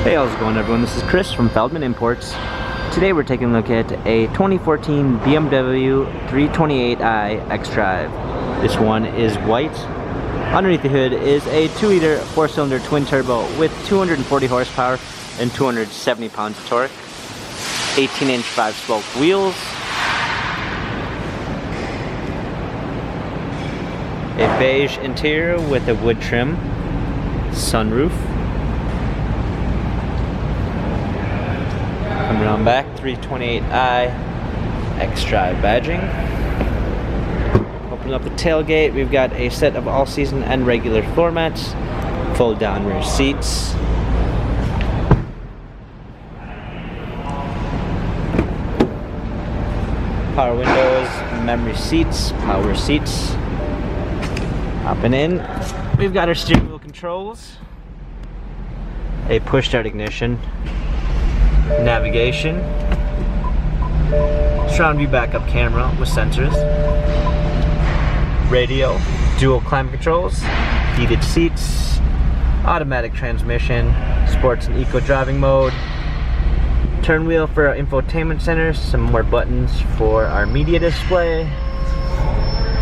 Hey, how's it going, everyone? This is Chris from Feldmann Imports. Today we're taking a look at a 2014 BMW 328i xDrive. This one is white. Underneath the hood is a 2-liter 4-cylinder twin turbo with 240 horsepower and 270 pounds of torque. 18-inch 5-spoke wheels. A beige interior with a wood trim. Sunroof. Coming around back, 328i xDrive badging. Opening up the tailgate, we've got a set of all-season and regular floor mats, fold-down rear seats. Power windows, memory seats, power seats. Hopping in, we've got our steering wheel controls, a push-start ignition, navigation, surround view backup camera with sensors, radio, dual climate controls, heated seats, automatic transmission, sports and eco driving mode, turn wheel for our infotainment center, some more buttons for our media display.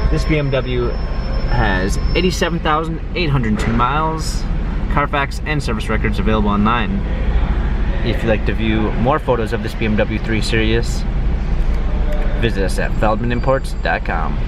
This BMW has 87,802 miles, Carfax and service records available online. If you'd like to view more photos of this BMW 3 Series, visit us at feldmanimports.com.